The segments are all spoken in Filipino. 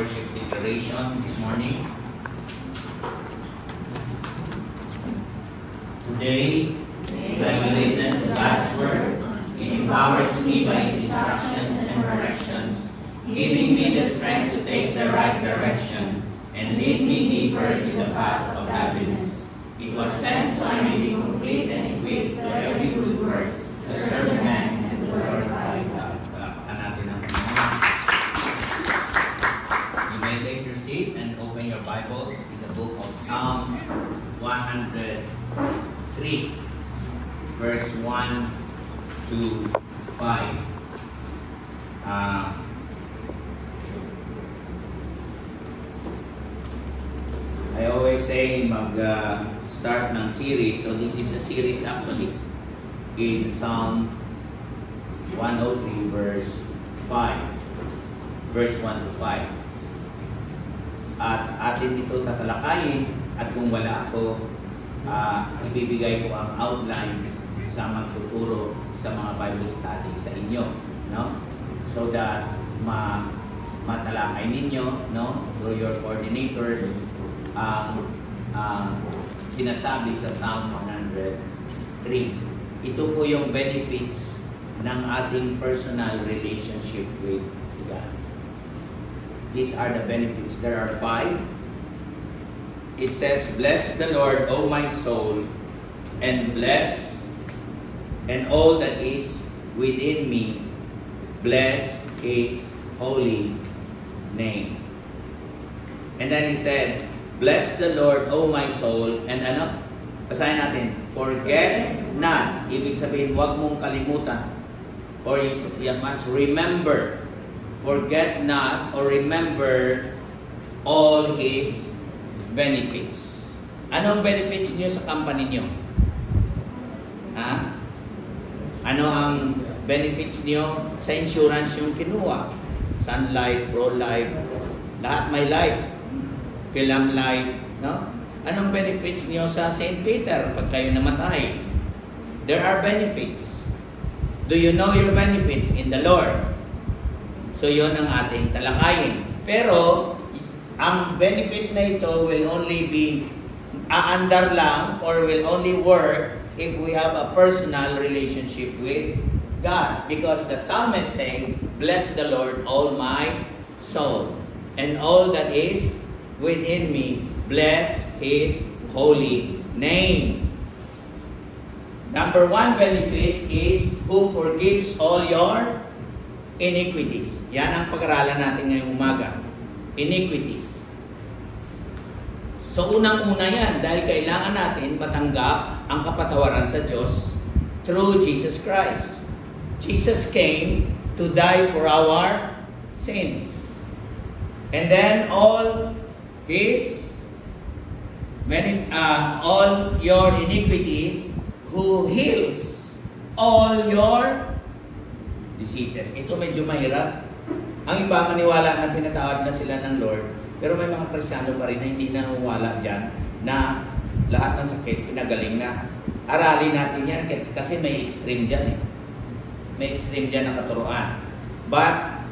worship declaration this morning. Today, when I listen to God's Word, it empowers me by its instructions and corrections, giving me the strength to take the right direction and lead me deeper in the path of happiness. It was sent so I may be complete and equipped to every good work to serve man and to glorify God. You may take your seat and open your Bibles in the book of Psalm 103, verse 1 to 5. I always say mag-start ng series, so this is a series actually in Psalm 103 verse 5, verse 1 to 5. At atin ito tatalakayin, at kung wala ako, ibibigay ko ang outline sa magtuturo sa mga Bible study sa inyo, no? So that matalakay ninyo, no, through your coordinators ang sinasabi sa Psalm 103. Ito po yung benefits ng ating personal relationship with God. These are the benefits. There are 5. It says, "Bless the Lord, O my soul, and bless, and all that is within me, bless His holy name." And then he said, "Bless the Lord, O my soul," and ano? Basahin natin. "Forget not." Ibig sabihin, huwag mong kalimutan. Or you must remember. Forget not or remember all His benefits. Ano ang benefits niyo sa company niyo? Ha? Ano ang benefits niyo sa insurance yung kinuha? Sun Life, Pro Life, lahat may life. Film Life, no? Anong benefits niyo sa St. Peter pag kayo namatay? There are benefits. Do you know your benefits in the Lord? So yun ang ating talakayin. Pero ang benefit na ito will only be aandar lang or will only work if we have a personal relationship with God. Because the psalmist saying, "Bless the Lord, all my soul, and all that is within me, bless His holy name." Number 1 benefit is who forgives all your iniquities. Yan ang pag-aralan natin ngayong umaga. Iniquities. So unang-una yan dahil kailangan natin matanggap ang kapatawaran sa Diyos through Jesus Christ. Jesus came to die for our sins. And then all your iniquities, who heals all your diseases. Ito medyo mahirap. Ang iba maniwala na pinatawad na sila ng Lord, pero may mga Kristiyano pa rin na hindi naniniwala dyan na lahat ng sakit pinagaling na. Aralin natin yan kasi may extreme dyan eh. May extreme dyan na katuruan. But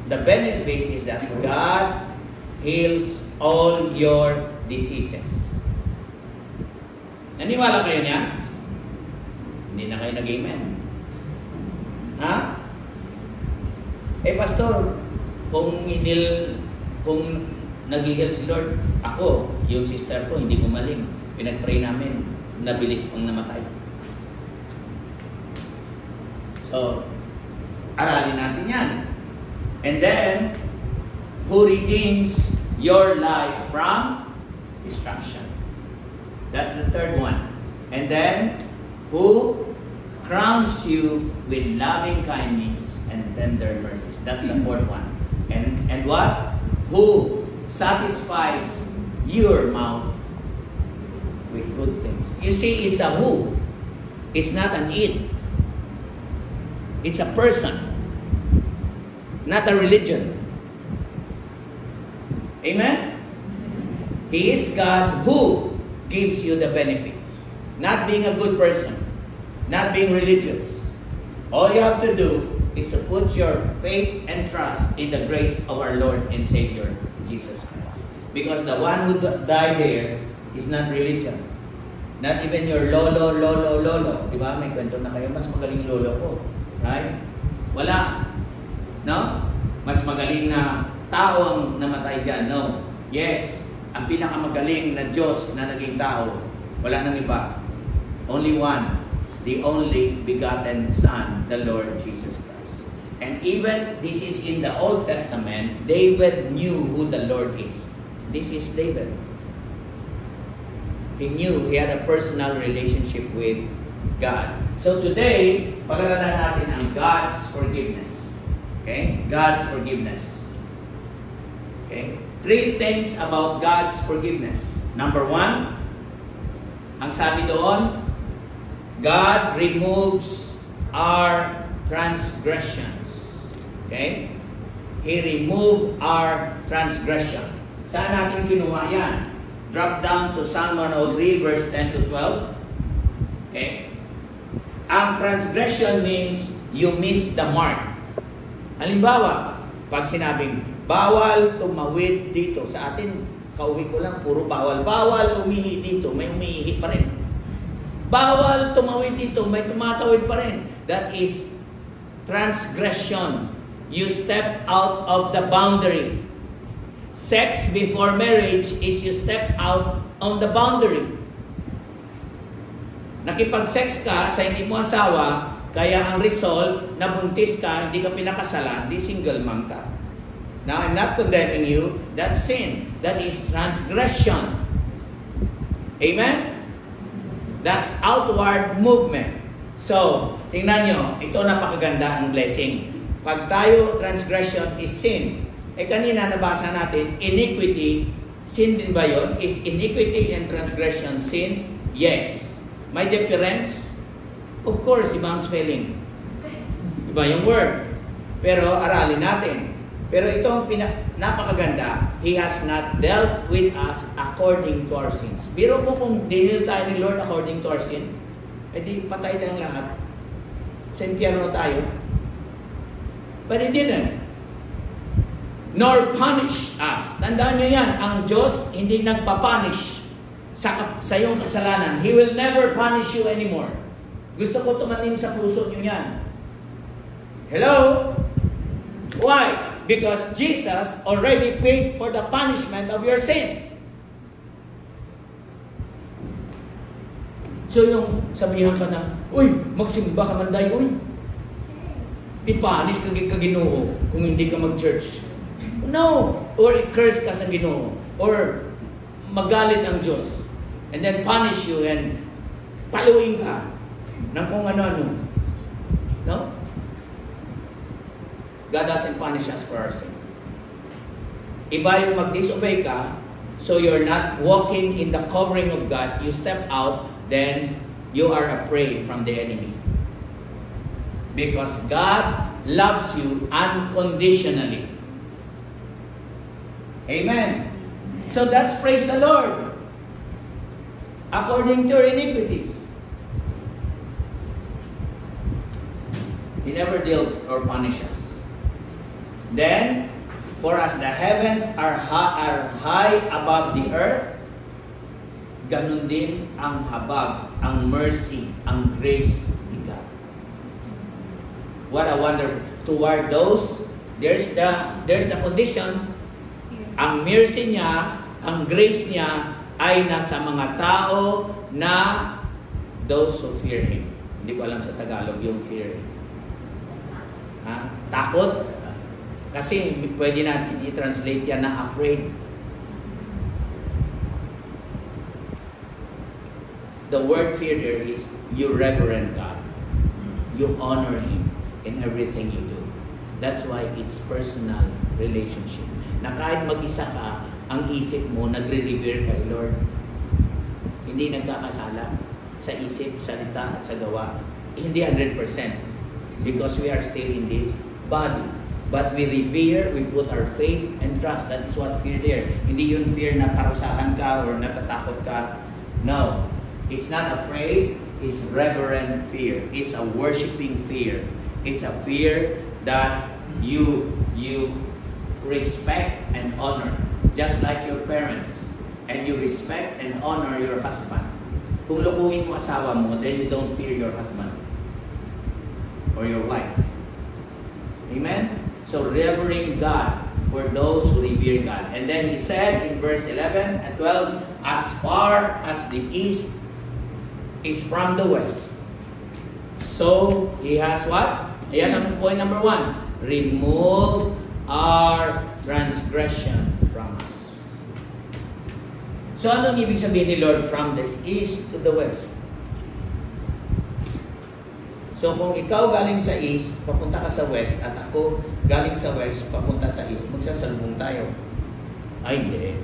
the benefit is that God heals all your diseases. Naniwala kayo niya? Hindi na kayo nag-amen. Ha? Pastor, kung nag-heal si Lord, ako, yung sister ko, hindi gumaling. Pinag-pray namin, nabilis pang namatay. So, aralin natin yan. And then, who redeems your life from destruction. That's the third one. And then, who crowns you with loving kindness and tender mercies. That's the fourth one. And what? Who satisfies your mouth with good things. You see, it's a who. It's not an it. It's a person. Not a religion. Amen? He is God who gives you the benefits. Not being a good person. Not being religious. All you have to do is to put your faith and trust in the grace of our Lord and Savior, Jesus Christ. Because the one who died there is not religion. Not even your lolo. Diba? May kwento na kayo, mas magaling lolo ko. Right? Wala. No? Mas magaling na tao ang namatay dyan. No. Yes. Ang pinakamagaling na Diyos na naging tao, wala nang iba. Only one. The only begotten Son, the Lord Jesus Christ. And even this is in the Old Testament, David knew who the Lord is. This is David. He knew he had a personal relationship with God. So today, pag-aralan natin ang God's forgiveness. Okay? God's forgiveness. Okay? 3 things about God's forgiveness. Number 1, ang sabi doon, God removes our transgressions. Okay? He removed our transgression. Saan natin kinuha yan? Drop down to Psalm 103 verse 10 to 12. Okay? Ang transgression means you miss the mark. Halimbawa, pag sinabing, bawal tumawid dito. Sa atin, kauwi ko lang, puro bawal. Bawal umihi dito, may umihi pa rin. Bawal tumawid dito, may tumatawid pa rin. That is transgression. You step out of the boundary. Sex before marriage is you step out on the boundary. Nakipag-sex ka sa hindi mo asawa, kaya ang result, nabuntis ka, hindi ka pinakasalan, di single mom ka. Now, I'm not condemning you. That's sin. That is transgression. Amen? That's outward movement. So, tingnan nyo, ito napakaganda ang blessing. Pag tayo, transgression is sin. Kanina nabasa natin, iniquity, sin din ba yun? Is iniquity and transgression sin? Yes. May difference? Of course, iba ang spelling. Iba yung word. Pero aralin natin. Pero ito ang napakaganda. He has not dealt with us according to our sins. Biro mo kung dinil tayo ni Lord according to our sin, di patay tayong lahat. Sa impyerno tayo. But He didn't. Nor punish us. Tandaan nyo yan, ang Diyos hindi nagpapunish sa iyong kasalanan. He will never punish you anymore. Gusto ko tumanim sa puso nyo yan. Hello? Why? Because Jesus already paid for the punishment of your sin. So yung sabihan ka na, uy, magsimba ka man dahi, uy. Ipanish ka Ginoo kung hindi ka mag-church. No. Or i-curse ka sa Ginoo. Or magalit ang Diyos. And then punish you and paluin ka ng kung ano-ano. No? God doesn't punish us for our sin. Iba yung mag-disobey ka, so you're not walking in the covering of God, you step out, then you are a prey from the enemy. Because God loves you unconditionally. Amen. So that's praise the Lord. According to your iniquities. He never dealt or punished us. Then, for as the heavens are high above the earth, ganun din ang habag, ang mercy, ang grace ni God. What a wonderful. Toward those, there's the condition. Ang mercy niya, ang grace niya ay nasa mga tao na those who fear Him. Hindi ko alam sa Tagalog yung fear. Takot? Kasi pwede natin i-translate yan na afraid. The word fear there is you reverend God. You honor Him in everything you do. That's why it's personal relationship. Na kahit mag-isa ka, ang isip mo nagre-revere kay Lord. Hindi nagkakasala sa isip, salita at sa gawa. Hindi 100% because we are still in this body. But we revere, we put our faith and trust. That is what fear there. Hindi yun fear na parusahan ka or natatakot ka. No. It's not afraid. It's reverent fear. It's a worshiping fear. It's a fear that you respect and honor, just like your parents, and you respect and honor your husband. Kung lukuhin mo asawa mo, then you don't fear your husband or your wife. Amen? So revering God for those who revere God. And then he said in verse 11 and 12, as far as the east is from the west. So he has what? Ayan ang point number 1. Remove our transgression from us. So anong ibig sabihin ni Lord from the east to the west? So kung ikaw galing sa east, papunta ka sa west, at ako galing sa west, papunta sa east, magsasalubong tayo. Ay, hindi.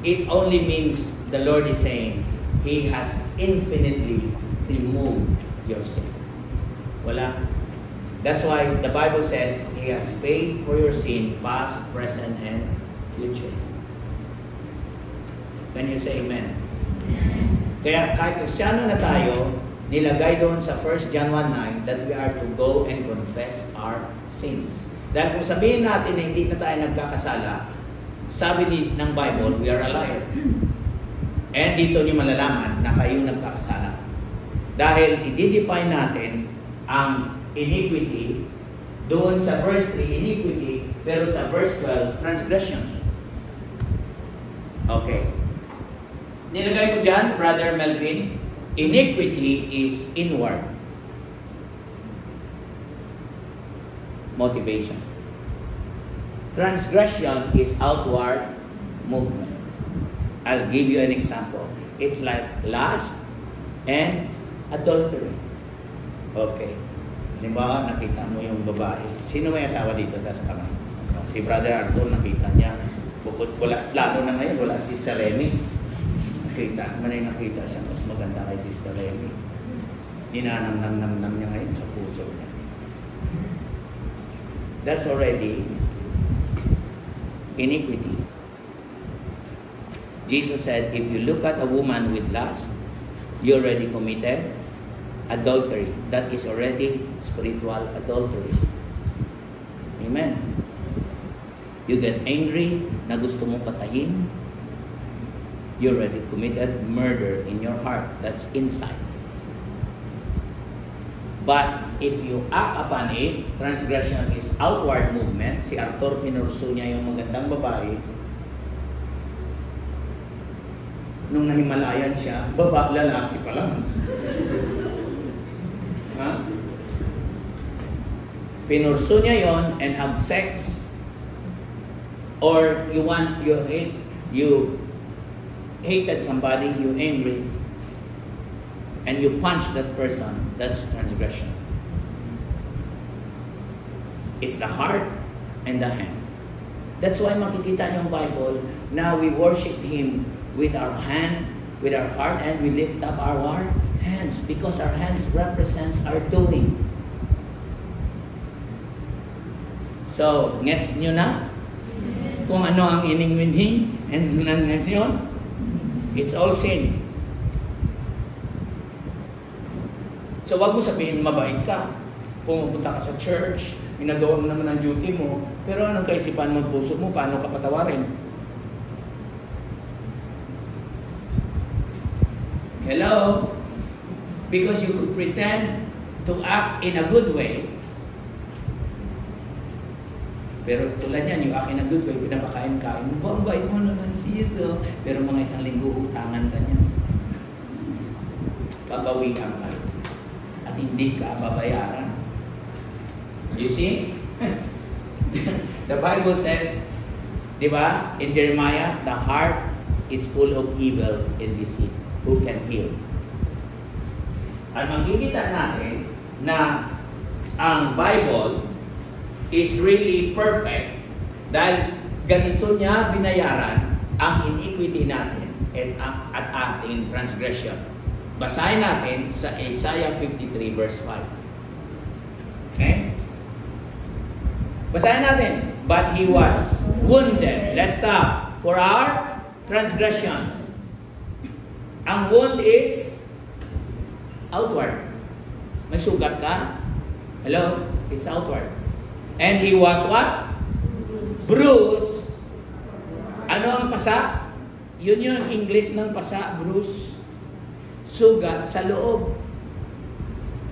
It only means the Lord is saying, He has infinitely removed your sin. Wala. That's why the Bible says, He has paid for your sin, past, present, and future. Can you say amen? Amen? Kaya kahit Kristiyano na tayo, nilagay doon sa 1 John 1:9 that we are to go and confess our sins. Dahil kung sabihin natin na hindi na tayo nagkakasala, sabi ng Bible, we are a liar. And dito niyo malalaman na kayong nagkakasala. Dahil i-define natin ang iniquity doon sa verse 3, iniquity, pero sa verse 12, transgression. Okay. Nilagay ko dyan, Brother Melvin, iniquity is inward motivation. Transgression is outward movement. I'll give you an example. It's like lust and adultery. Okay. Halimbawa, nakita mo yung babae. Sino may asawa dito sa kamay? Si Brother Arthur, nakita niya. Bukod, lalo na ngayon, wala si Sister Remy. Nakita siya, mas maganda kay Sister Remy. Ninanam-nam-nam niya ngayon sa puso niya. That's already iniquity. Jesus said, if you look at a woman with lust, you already committed adultery. That is already spiritual adultery. Amen. You get angry na gusto mong patayin, you already committed murder in your heart. That's inside. But if you act upon it, transgression is outward movement. Si Arthur, pinurso niya yung magandang babae. Nung nahimalayan siya, lalaki pa lang. Huh? Pinurso niya yon and have sex. Or you hated somebody, you angry, and you punch that person, that's transgression. It's the heart and the hand. That's why makikita niyo ang Bible na we worship Him with our hand, with our heart, and we lift up our hands because our hands represents our doing. So, gets nyo na kung ano ang iningwinhi and nangasyon? It's all sin. So, wag mo sabihin mabait ka. Pumupunta ka sa church, ginagawa mo naman ang duty mo, pero anong kaisipan mo, puso mo, paano ka patawarin? Hello? Because you could pretend to act in a good way, pero tulad yan, yung act in a good way, pinapakain-kain mo, ang bait mo naman sis, pero mga isang linggo utangan ka niya. Babawian ka. At hindi ka babayaran. You see? The Bible says, di ba, in Jeremiah, the heart is full of evil and deceit. Who can heal? At makikita natin na ang Bible is really perfect dahil ganito niya binayaran ang iniquity natin at ating transgression. Basahin natin sa Isaiah 53 verse 5. Okay? Basahin natin. But He was wounded. Let's stop. For our transgression. Ang wound is outward. May sugat ka? Hello? It's outward. And he was what? Bruised. Ano ang pasa? Yun yung English ng pasa, bruise. Sugat sa loob.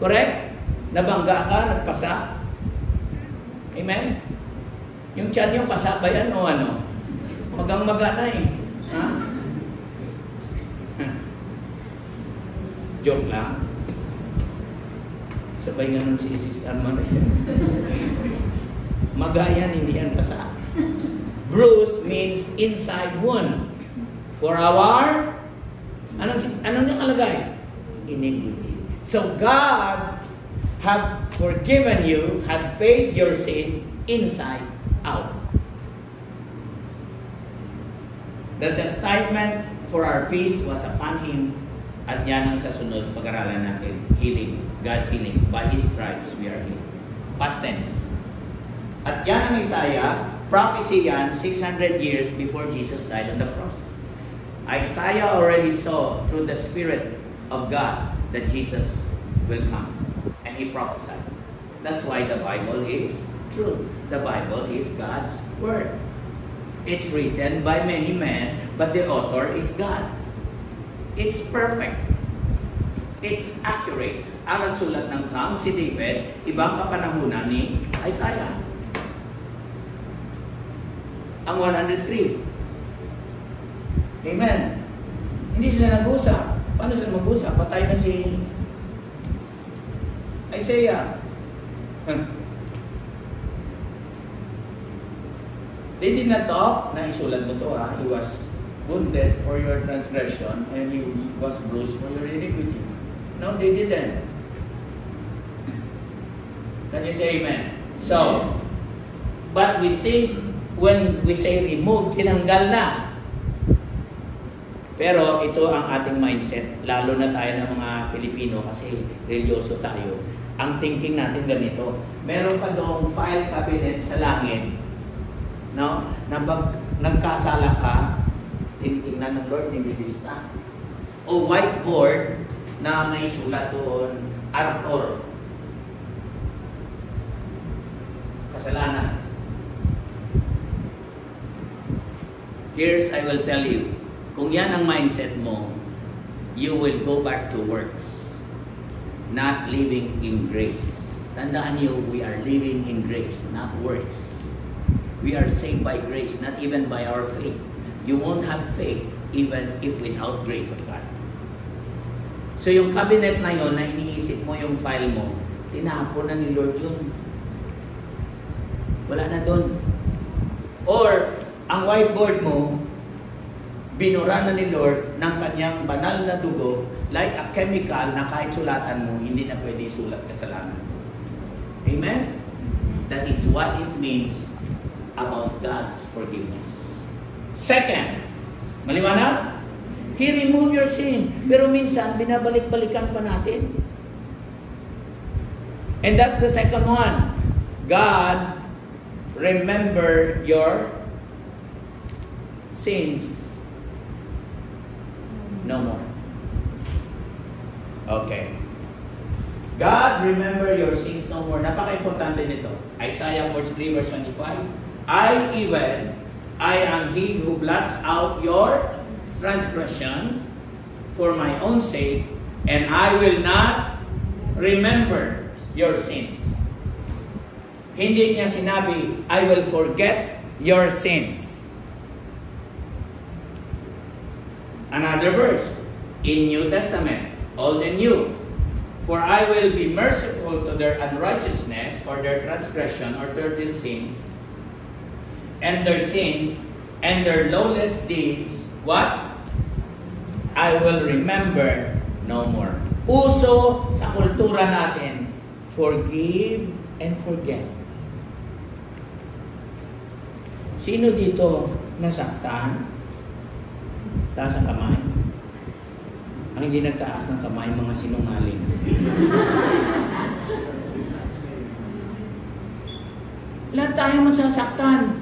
Correct? Nabangga ka, nagpasa. Amen? Yung tiyan yung pasa ba yan o ano? Magang-maga na eh. Ha? Joke lang. Sabay ganun si Sister Maris. Maga yan, hindi yan pasa. Bruise means inside wound. For our, anong nakalagay? Iniquity. So God have forgiven you, have paid your sin inside out. The chastisement for our peace was upon Him, at yan ang sa sunod pag-aralan natin. Healing, God's healing. By His stripes we are healed. Past tense. At yan ang Isaiah, prophecy yan 600 years before Jesus died on the cross. Isaiah already saw through the Spirit of God that Jesus will come. And he prophesied. That's why the Bible is true. The Bible is God's Word. It's written by many men, but the author is God. It's perfect. It's accurate. Ang nagsulat ng Psalm, si David, ibang kapanahunan ni Isaiah. Ang 103. Amen. Hindi sila nag-usap. Paano sila mag-usap? Patay na si Isaiah. They did not talk, na isulat mo to ha. He was wounded for your transgression and he was bruised for your iniquity. No, they didn't. Can you say amen? So, but we think when we say remove, tinanggal na. Pero ito ang ating mindset, lalo na tayo ng mga Pilipino kasi religyoso tayo. Ang thinking natin ganito, meron ka doong file cabinet sa langit, no? Na pag nagkasala ka, tinitingnan ng Lord, nililista. O whiteboard na may sulat doon, Arthur. Kasalanan. Here's, I will tell you, kung yan ang mindset mo, you will go back to works, not living in grace. Tandaan niyo, we are living in grace, not works. We are saved by grace, not even by our faith. You won't have faith even if without grace of God. So yung cabinet na yon na iniisip mo yung file mo, tinapon na ni Lord yun. Wala na doon. Or, ang whiteboard mo, binura na ni Lord ng kanyang banal na dugo, like a chemical na kahit sulatan mo, hindi na pwede isulat kasalanan. Amen? That is what it means about God's forgiveness. Second, maliwanag? He removed your sin. Pero minsan, binabalik-balikan pa natin. And that's the second one. God, remember your sins no more. Okay. God, remember your sins no more. Napaka-importante nito. Isaiah 43 verse 25. I am He who blots out your transgression for my own sake, and I will not remember your sins. Hindi niya sinabi, I will forget your sins. Another verse in New Testament, Old and New. For I will be merciful to their unrighteousness or their transgression or their sins, and their lawless deeds, what? I will remember no more. Uso sa kultura natin, forgive and forget. Sino dito nasaktan? Taas ang kamay. Ang hindi nagtaas ng kamay, mga sinungaling. Lahat tayo masasaktan.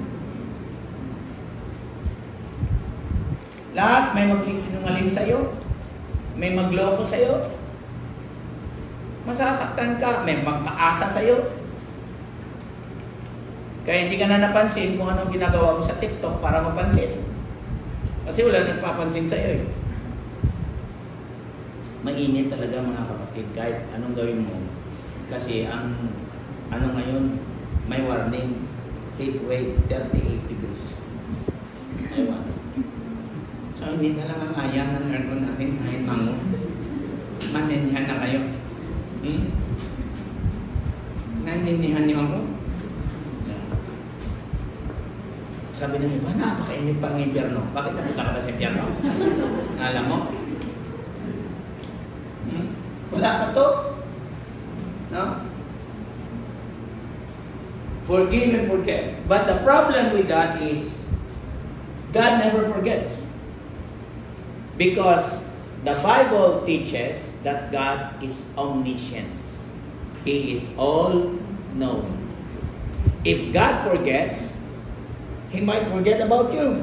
Lahat may magsisinungaling sa'yo. May magloko sa'yo. Masasaktan ka, may magpaasa sa'yo. Kaya hindi ka na napansin kung anong ginagawa mo sa TikTok para mapansin. Kasi wala nagpapansin sa'yo eh. Mainit talaga mga kapatid, kahit anong gawin mo. Kasi ang ano ngayon, may warning, heat wave 38 degrees. Aywan. So hindi na lang ang kaya ng aircon natin kahit mango. Manindihan na kayo. Nanindihan niyo ako? Sabi ng iba, napakainit pa ang impyerno. Bakit napunta ka ba sa impyerno? Alam mo? Wala pa to. No? Forgive and forget. But the problem with that is, God never forgets. Because the Bible teaches that God is omniscient. He is all-knowing. If God forgets, He might forget about you.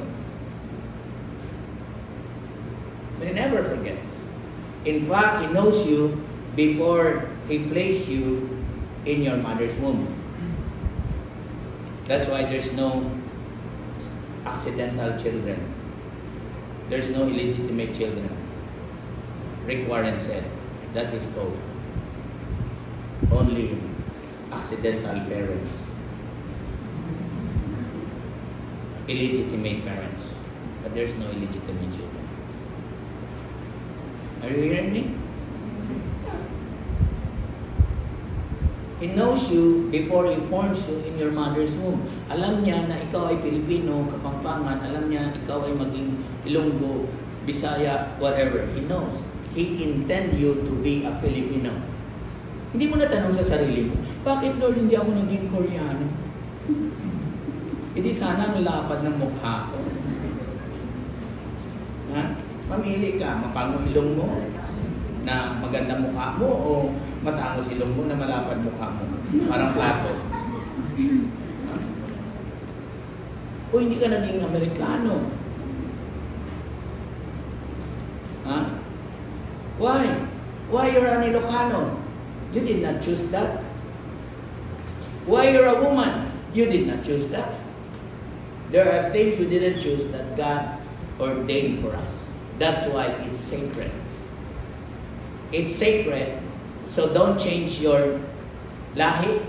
But He never forgets. In fact, He knows you before He placed you in your mother's womb. That's why there's no accidental children. There's no illegitimate children. Rick Warren said, that's his code. Only accidental parents. Illegitimate parents. But there's no illegitimate children. Are you hearing me? He knows you before He forms you in your mother's womb. Alam niya na ikaw ay Pilipino, Kapampangan. Alam niya ikaw ay maging Ilonggo, Bisaya, whatever. He knows. He intend you to be a Filipino. Hindi mo natanong sa sarili mo, bakit Lord hindi ako naging Koreano? Hindi sana ang lapad ng mukha ko. Ha? Mamili ka, mapango ilong mo na maganda mukha mo o matangos ilong mo na malapad mukha mo. Parang plato. O hindi ka naging Amerikano. Ha? Why? Why you're an Ilocano? You did not choose that. Why you're a woman? You did not choose that. There are things we didn't choose that God ordained for us. That's why it's sacred. It's sacred, so don't change your lahi.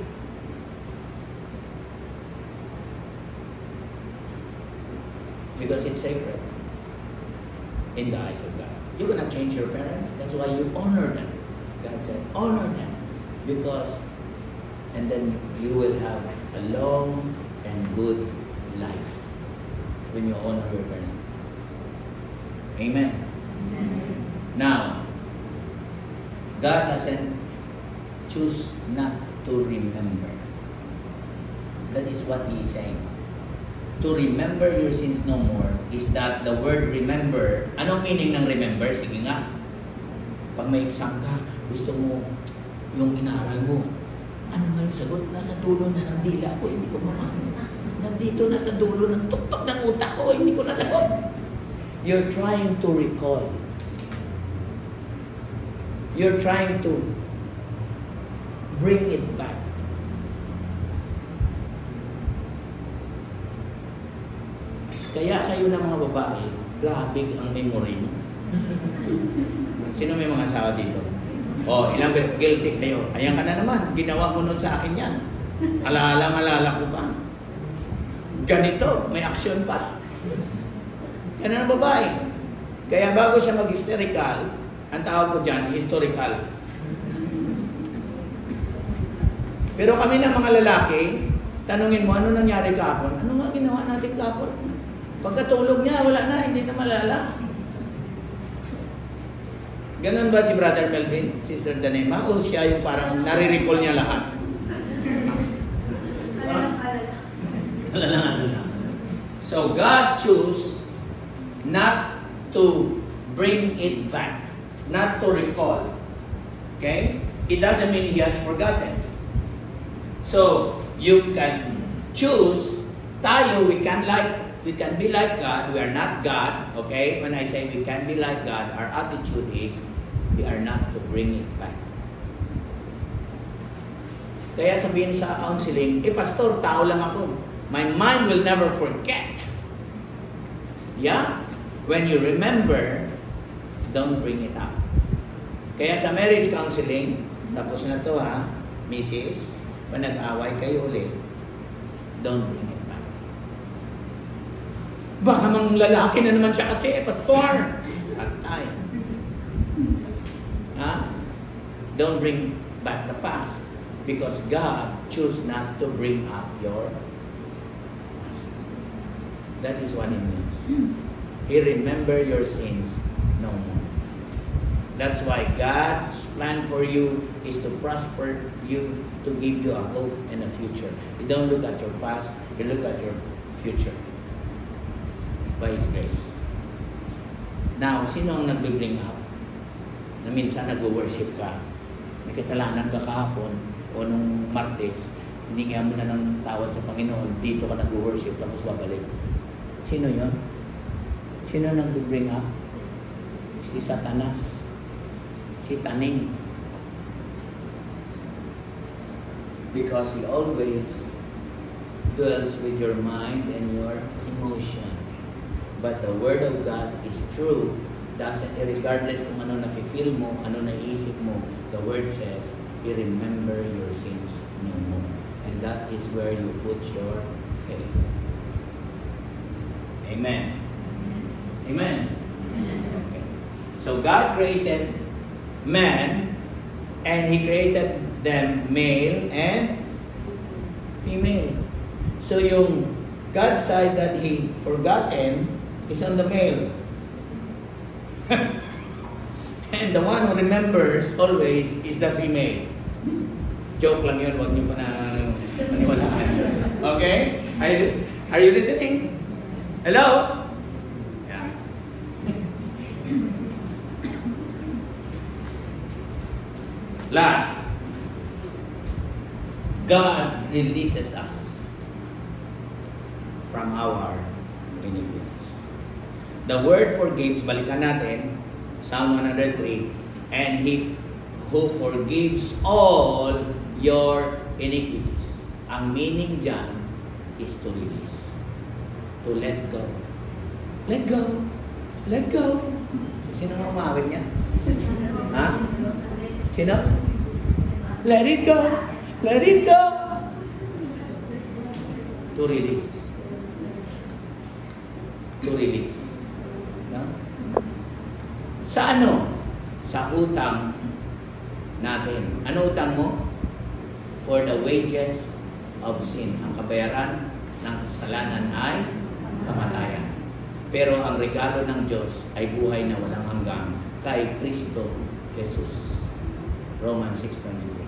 Because it's sacred in the eyes of God. You cannot change your parents. That's why you honor them. God said, honor them. Because, and then you will have a long and good life when you honor your parents. Amen. Amen. Now, God doesn't choose not to remember. That is what He is saying. To remember your sins no more is that the word remember. Anong meaning ng remember? Sige nga. Pag may exam ka, gusto mo yung inaral mo. Ano nga yung sagot? Nasa dulo na ng dila ko, hindi ko mamahal. Nandito na sa dulo ng tuktok ng utak ko, hindi ko nasagot. You're trying to recall. You're trying to bring it back. Kaya kayo na mga babae, grabe ang memory mo. Sino may mga asawa dito? O, ilang guilty kayo. Ayan ka na naman, ginawa mo nun sa akin yan. Alala ko pa. Ganito, may aksyon pa. Yan ang babae. Kaya bago siya mag-hysterical, ang tawag ko dyan, historical. Pero kami na mga lalaki, tanungin mo, ano nangyari kahapon? Ano nga ginawa natin kahapon? Pagkatulog niya, wala na, hindi na malala. Ganun ba si Brother Melvin, Sister Danema? O siya yung parang nare-recall niya lahat? So God chose not to bring it back, not to recall. Okay? It doesn't mean He has forgotten. So you can choose. Tayo, we can be like God. We are not God. Okay? When I say we can be like God, our attitude is we are not to bring it back. Kaya sabihin sa counseling, pastor, tao lang ako. My mind will never forget. Yeah? When you remember, don't bring it up. Kaya sa marriage counseling, tapos na to ha, Mrs., pag nag-away kayo ulit, don't bring it back. Baka mang lalaki na naman siya kasi, pastor. Patay. Ha? Don't bring back the past. Because God chose not to bring up your past. That is what it means. He remember your sins no more. That's why God's plan for you is to prosper you, to give you a hope and a future. You don't look at your past, you look at your future. By His grace. Now, sino ang nag-bring up? Na minsan nag-worship ka. May kasalanan ka kahapon, o nung Martes, hininga mo na ng tawad sa Panginoon, dito ka nag-worship, tapos babalik. Sino yon? Sino nag-bring up? Si Satanas. Si Taning. Because he always dwells with your mind and your emotion. But the Word of God is true. Doesn't, regardless kung ano na-feel mo, ano naisip mo, the Word says, you remember your sins no more. And that is where you put your faith. Amen. Amen. Okay. So God created man, and He created them male and female. So yung God side that He forgotten is on the male. And the one who remembers always is the female. Joke lang yun, huwag niyo pa na paniwalaan. Okay? Are you listening? Hello? Yeah. Last, God releases us from our iniquities. The word forgives, balikan natin, Psalm 103, and He who forgives all your iniquities. Ang meaning dyan is to release. To let go. Let go. Let go. Sino na umawit niya? Ha? Sino? Let it go. Let it go. To release. To release. No? Sa ano? Sa utang natin. Ano utang mo? For the wages of sin. Ang kabayaran ng kasalanan ay kamatayan. Pero ang regalo ng Diyos ay buhay na walang hanggan kay Kristo Jesus. Romans 6:23.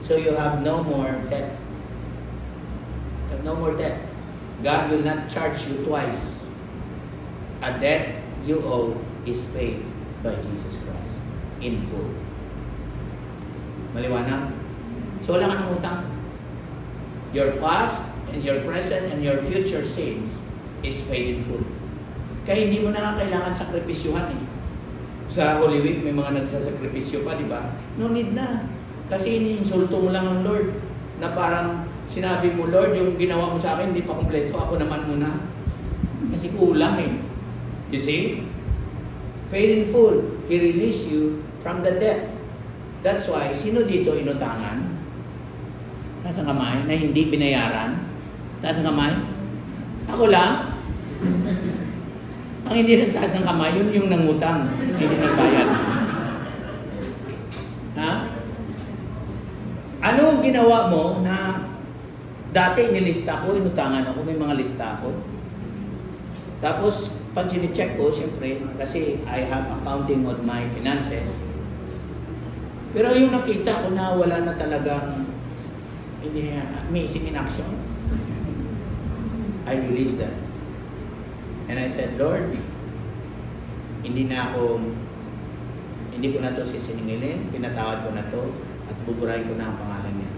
So you have no more debt. You have no more debt. God will not charge you twice. A debt you owe is paid by Jesus Christ in full. Maliwanag? So wala ka ng utang. Your past and your present and your future sins is paid in full. Kaya hindi mo na kailangan sakripisyuhan eh. Sa Holy Week may mga nagsasakripisyo pa, di ba? No need na. Kasi iniinsulto mo lang ang Lord. Na parang sinabi mo, Lord, yung ginawa mo sa akin, hindi pa kompleto. Ako naman muna. Kasi kulang eh. You see? Paid in full. He released you from the debt. That's why, sino dito inutangan? Taas ang kamay na hindi binayaran? Taas ang kamay? Ako lang? Ang hindi nagtaas ng kamay, yun yung nangutang. Hindi nagbayad. Ha? Ano ang ginawa mo na dati nilista ko, inutangan ako, may mga lista ako. Tapos, pag sinicheck ko, siyempre, kasi I have accounting on my finances. Pero yung nakita ko na wala na talagang missing in action, I released that. And I said, Lord, hindi ko na to sisiningilin, pinatawad ko na to, at buburahin ko na ang pangalan niya.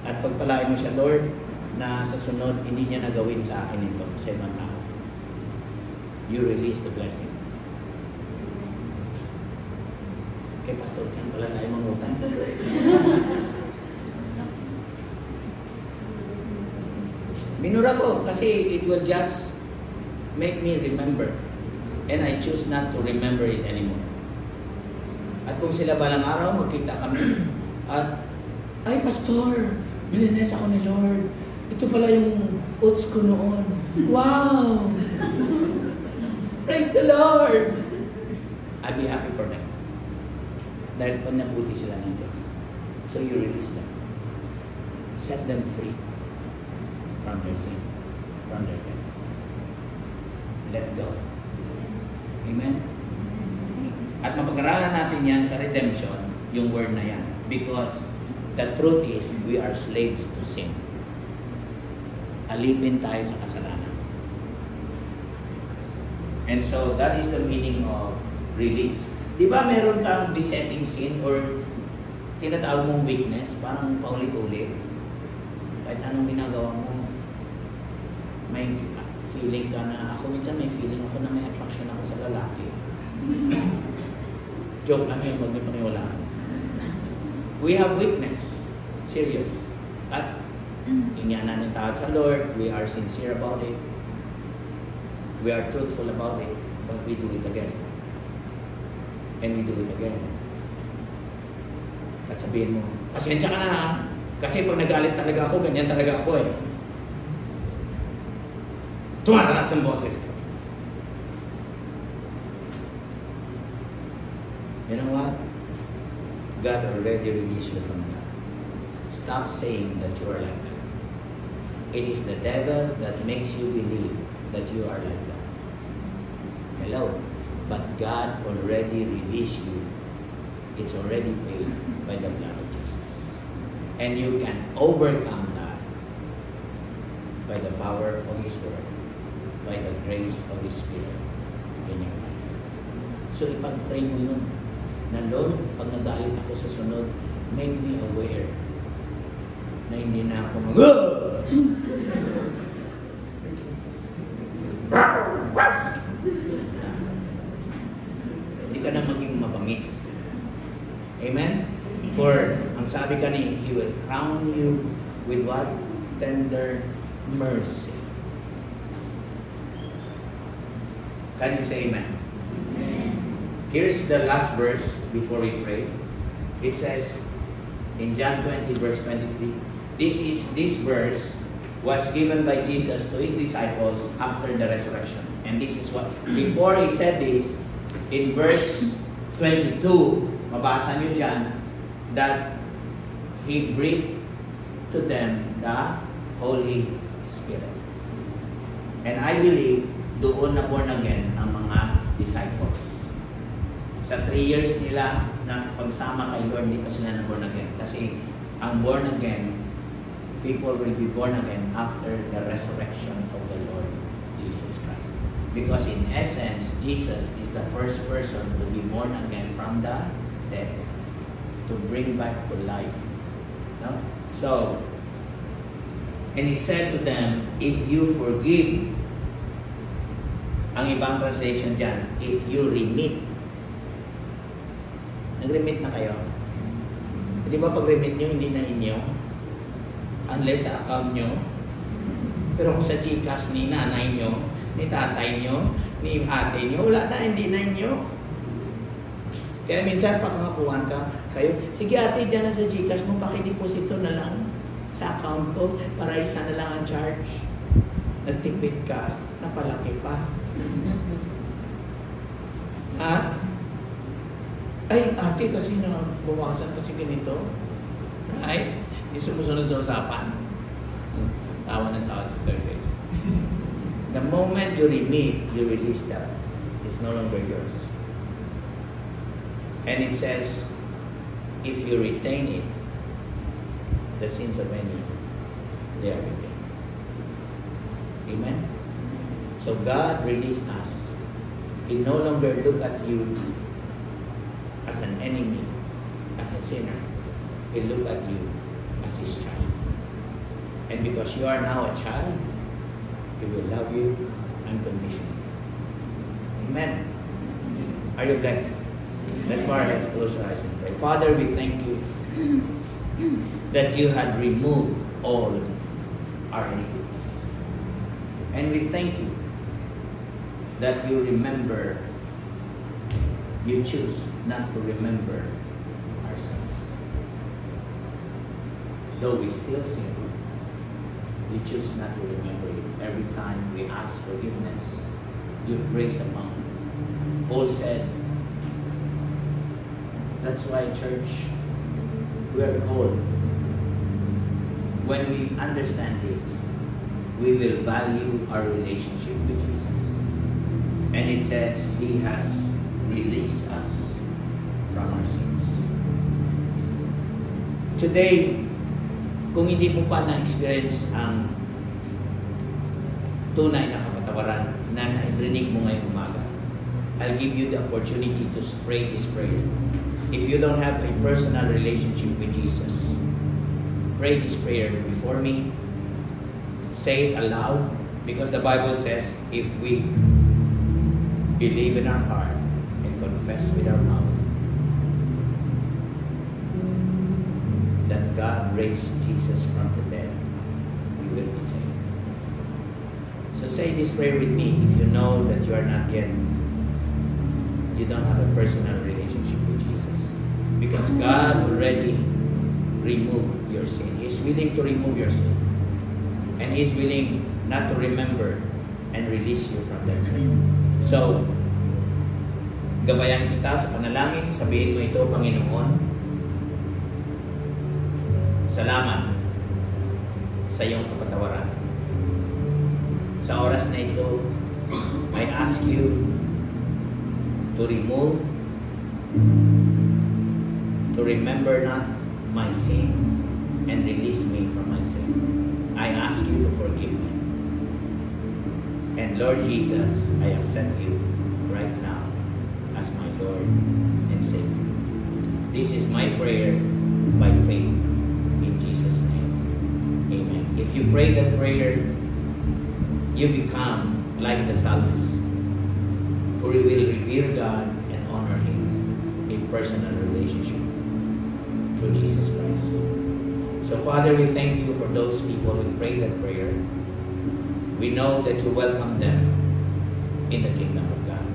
At pagpalain mo siya, Lord, na sa sunod, hindi niya nagawin sa akin ito, sa ibang tao. You release the blessing. Kay Pastor Ken, wala tayo mangutang. Minura ko kasi it will just make me remember. And I choose not to remember it anymore. At kung sila balang araw, magkita kami. At, ay Pastor, blines ako ni Lord. Ito pala yung oats ko noon. Wow! Praise the Lord! I'll be happy for them. Dahil panabuti sila ng Diyos. So you release them. Set them free from their sin, from their death. Let go. Amen? At mapag-aralan natin yan sa redemption, yung word na yan. Because the truth is, we are slaves to sin. Alipin tayo sa kasalanan. And so, that is the meaning of release. Di ba meron kang besetting sin or tinatawag mong weakness, parang paulit-ulit? Kahit anong ginagawa mo, may feeling ka na, ako minsan may feeling ako na may attraction ako sa lalaki. Joke lang yun, wag niyo paniwalaan. We have weakness. Serious. At ingyanan ng tawad sa Lord, we are sincere about it. We are truthful about it, but we do it again. And we do it again. At sabihin mo, pasensya ka na ha, kasi pag nagalit talaga ako, ganyan talaga ako eh. Tumataas ang boses ko. You know what? God already released you from that. Stop saying that you are like that. It is the devil that makes you believe that you are like that. Hello? But God already released you. It's already paid by the blood of Jesus. And you can overcome that by the power of His Word, by the grace of His Spirit in your life. So ipag-pray mo yun, na Lord, pag nagalit ako sa sunod, make me aware na hindi na ako hindi ka na maging mabangis. Amen? For, ang sabi ka ni, He will crown you with what? Tender mercy. Can you say amen? Amen. Here's the last verse before we pray. It says in John 20 verse 23, this verse was given by Jesus to His disciples after the resurrection. And this is what, before He said this, in verse 22, mabasa nyo dyan, that He breathed to them the Holy Spirit. And I believe, doon na born again ang mga disciples. Sa 3 years nila na pagsama kay Lord, hindi pa sila na born again. Kasi ang born again, people will be born again after the resurrection of the Lord Jesus Christ. Because in essence, Jesus is the first person to be born again from the dead, to bring back to life. No? So, and He said to them, if you forgive, ang ibang translation dyan, if you remit. Nag-remit na kayo? Di ba pag remit nyo, hindi na inyo? Unless sa account nyo. Pero kung sa GCash ni nanay nyo, ni tatay nyo, ni ate nyo, wala na, hindi na inyo. Kaya minsan pakangapuhan ka, kayo, sige ate, dyan na sa GCash mo, pakideposito na lang sa account ko para isa na lang ang charge. Nagtipid ka, napalaki pa. Ha? Ay, ate, kasi na bumawasan kasi ganito. Right? Hindi sumusunod sa usapan. Tawa ng tawa sa face. The moment you remit, you release that. It's no longer yours. And it says, if you retain it, the sins of any, they are retained. Amen? So God released us. He no longer look at you as an enemy, as a sinner. He look at you as His child. And because you are now a child, He will love you unconditionally. Amen. Are you blessed? Let's bow our heads, close our eyes and pray. Father, we thank you that you had removed all our iniquities. And we thank you that you remember, you choose not to remember our sins. Though we still sin, you choose not to remember it. Every time we ask forgiveness, your grace abound. Paul said, that's why, church, we are called. When we understand this, we will value our relationship with Jesus. And it says, He has released us from our sins. Today, kung hindi mo pa na-experience ang tunay na kapatawaran na narinig mo ngayong umaga, I'll give you the opportunity to pray this prayer. If you don't have a personal relationship with Jesus, pray this prayer before me. Say it aloud, because the Bible says if we believe in our heart and confess with our mouth that God raised Jesus from the dead, we will be saved. So say this prayer with me if you know that you are not yet, you don't have a personal relationship with Jesus. Because God already removed your sin. He is willing to remove your sin. And He is willing not to remember and release you from that sin. So, gabayan kita sa panalangin. Sabihin mo ito, Panginoon, salamat sa iyong kapatawaran. Sa oras na ito, I ask you to remove, to remember not my sin and release me from my sin. I ask you to forgive me. And Lord Jesus, I accept you right now as my Lord and Savior. This is my prayer by faith in Jesus' name. Amen. If you pray that prayer, you become like the psalmist, who will revere God and honor Him in personal relationship through Jesus Christ. So Father, we thank you for those people who prayed that prayer. We know that you welcome them in the kingdom of God.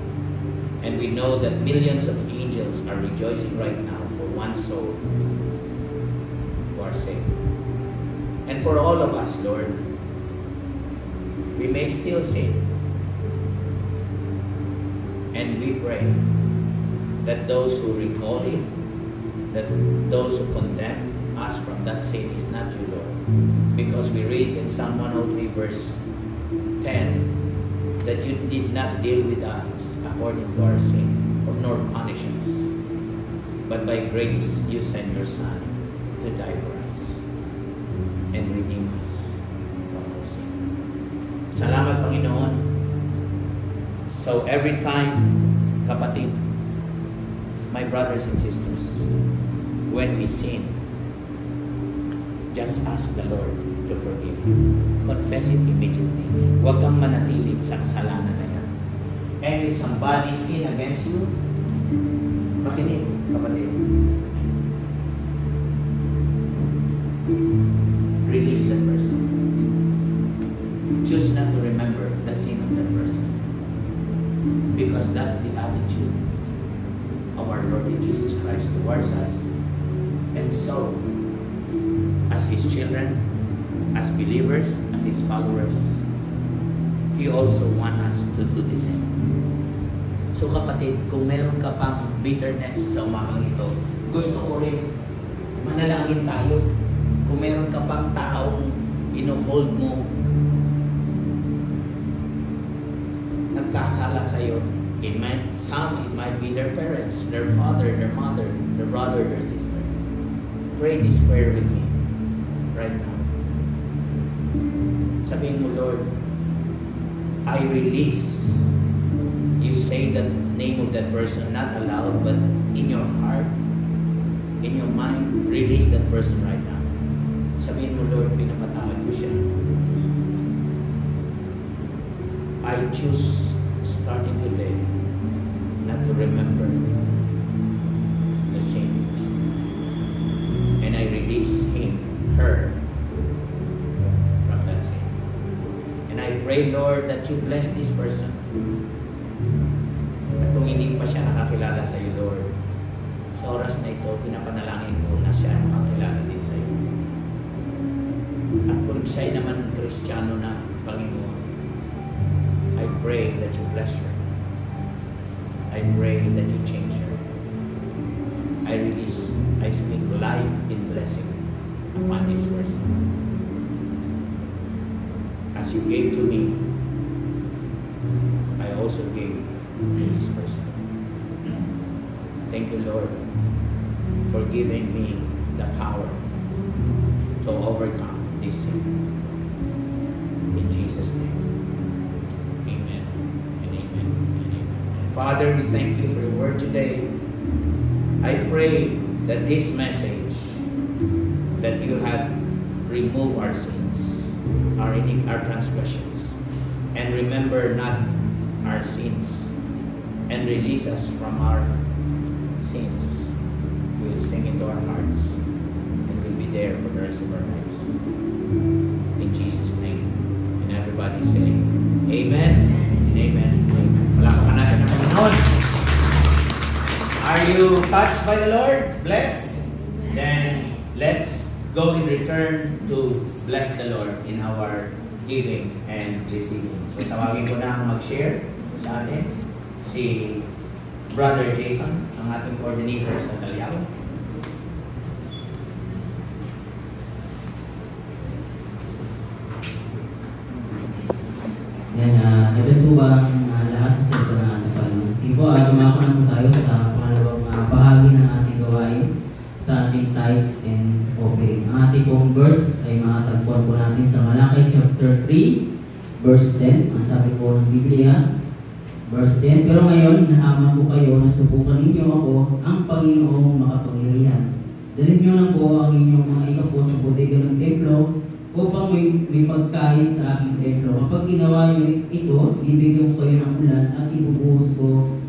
And we know that millions of angels are rejoicing right now for one soul who are saved. And for all of us, Lord, we may still sin. And we pray that those who recall it, that those who condemn us from that sin is not you, Lord. Because we read in Psalm 103 verse 10 that you did not deal with us according to our sin, or nor punish us, but by grace you sent your Son to die for us and redeem us from our sin. Salamat, Panginoon. So every time, kapatid, my brothers and sisters, when we sin, just ask the Lord to forgive you. Confess it immediately. Huwag kang manatili sa kasalanan na yan. And if somebody sin against you, makinig, kapatid. Release that person. Choose not to remember the sin of that person. Because that's the attitude of our Lord Jesus Christ towards us. And so, as His children, as believers, as His followers, He also wants us to do the same. So kapatid, kung meron ka pang bitterness sa umagang ito, gusto ko rin manalangin tayo. Kung meron ka pang taong ino-hold mo, nagkasala sa'yo, it might be their parents, their father, their mother, their brother, their sister. Pray this prayer with me right now. Sabihin mo, Lord, I release. You say the name of that person, not aloud, but in your heart, in your mind, release that person right now. Sabihin mo, Lord, pinapatawad ko siya. I choose, starting today, not to remember pray, Lord, that you bless this person. At kung hindi pa siya nakakilala sa iyo, Lord, sa oras na ito, pinapanalangin ko na siya makakilala din sa iyo. At kung siya naman Kristiyano na, Panginoon, I pray that you bless her. I pray that you change her. I speak life in blessing upon this person. As you gave to me, I also gave to this person. Thank you, Lord, for giving me the power to overcome this sin. In Jesus' name. Amen and amen and amen. And Father, we thank you for your word today. I pray that this message, that you have removed our sins, our transgressions, and remember not our sins, and release us from our sins. We'll sing into our hearts, and we'll be there for the rest of our lives. In Jesus' name. And everybody say, Amen and amen. Palakpakan natin ang Panginoon. Are you touched by the Lord? Blessed? Then let's go in return to bless the Lord in our giving and receiving. So tawagin ko na ang mag-share sa atin si Brother Jason, ang ating coordinator sa Talyao. Yan, ibig po ba lahat sa sento ng ating Panginoon? Sige po, tumako na po tayo sa pangalawang bahagi ng ating gawain sa ating tithes and offering. Ang ating pong verse ay makatagpuan po natin sa Malakay chapter 3, verse 10. Ang sabi po ng Biblia, verse 10, pero ngayon, nahaman po kayo na subukan ninyo ako, ang Panginoong makapangyarihan. Dalhin nyo na po ang inyong mga ikaw po sa bodega ng templo upang may pagkain sa aking templo. Kapag ginawa nyo ito, bibigyan ko kayo ng ulan at ibubuhos ko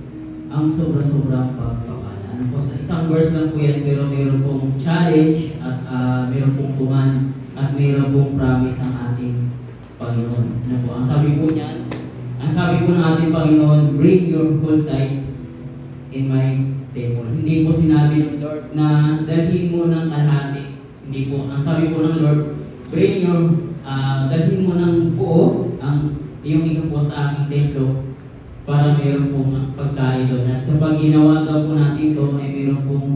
ang sobra-sobrang pagpapala. Ano po, sa isang verse lang po yan, pero mayroon pong challenge at mayroon pong tuman at mayroon pong promise ang ating Panginoon. Ano po, ang sabi po niyan, ang sabi po ng ating Panginoon, bring your whole tithes in my temple. Hindi po sinabi ng Lord na dalhin mo ng kalahati. Hindi po. Ang sabi po ng Lord, bring your, dalhin mo ng buo ang iyong ikaw po sa aking templo para mayroon pong pagkain doon. At kapag ginawa daw po natin ito, ay mayroon pong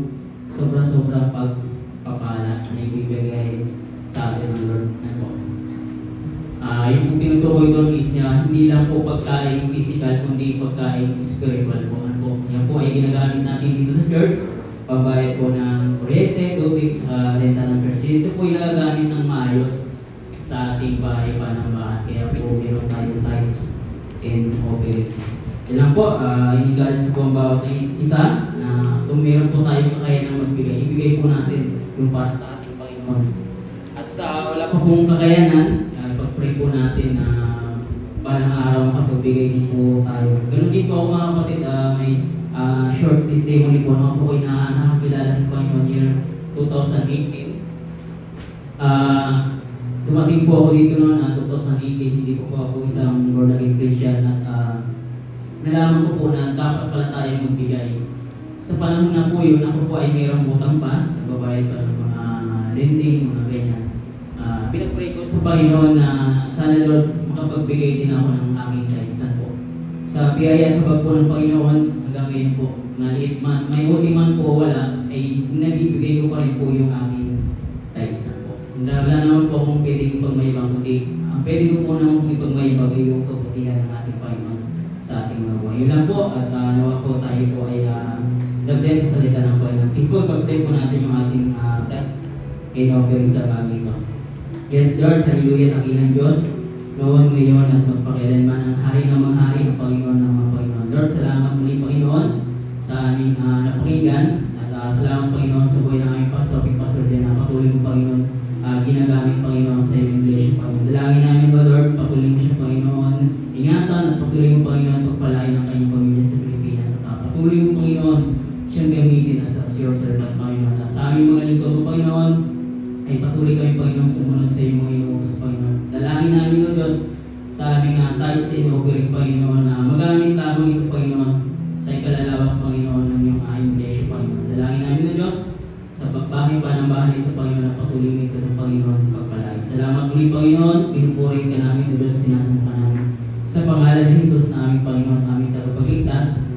sobra-sobra pagpapala na ibibigay sa atin ng Lord. Ano? Yung po tinutukoy doon is niya, hindi lang po pagkain physical, kundi pagkain spiritual po. Ano po? Yan po ay ginagamit natin dito sa church. Pagbayad po ng kuryente, tubig, renta ng church. Ito po yung nagagamit ng maayos sa ating bahay panambahan. Kaya po meron tayong tithes and offering. Yan po, inigalis na po ang bawat isa na kung meron po tayong kakayanang magbigay, ibigay po natin yung para sa ating Panginoon. At sa wala pa pong kakayanan, pag-pray po natin na balang araw makapagbigay po tayo. Ganun din po ako mga kapatid, may short testimony po no? Po na nakakilala sa Panginoon year 2018. Dumating po ako dito noon 2018, hindi po ako isang born again Christian at nalaman ko po na dapat pala tayo magbigay. Sa panahon na po yun, ako po ay mayroong utang pa, nagbabayad pa ng mga lending, mga ganyan. Pinag-pray ko sa Panginoon na sana Lord makapagbigay din ako ng aming tithes po. Sa biyaya at habag po ng Panginoon, gagawin po, maliit man, may uti man po wala, ay nabibigay ko pa rin po yung aming tithes po. Wala naman po akong pwede ko pagmayabang, kundi ang pwede ko po naman po ipagmayabang ay yung kabutihan ng ating Panginoon sa ating mga buhay. Yun lang po, at nawa po tayo po ay the best sa salita ng Panginoon. Simple, pag-pray po natin yung ating tithes and offering sa bagay ito. Yes, Lord, hallelujah, ang ilang Diyos, noon, ngayon, at magpakailanman ang hari ng mga hari, ang Panginoon ng mga Panginoon. Lord, salamat muli, Panginoon, sa aming napakinggan, at salamat, Panginoon, sa buhay ng aming pastor, Pastor din, na patuloy mo, Panginoon, ginagamit, Panginoon, sa iyong iglesia, Panginoon. Dalangin namin, O Lord, patuloy mo siya, Panginoon, ingatan, at patuloy mo, Panginoon, pagpalain ang kanyang pamilya sa Pilipinas, at patuloy mo, Panginoon, siyang gamitin as your servant, Panginoon. At sa aming mga lingkod mo, Panginoon, ay patuloy kami, Panginoon, sumunod sa iyong mga inuutos, Panginoon. Dalangin namin, O Diyos, sa aming simbahan ito, Panginoon, na patuloy mo ito ng Panginoon pagpalain. Salamat muli, Panginoon. Pinupurin ka namin, Diyos, sinasamba namin. Sa pangalan ni Jesus na aming Panginoon, aming tagapagligtas.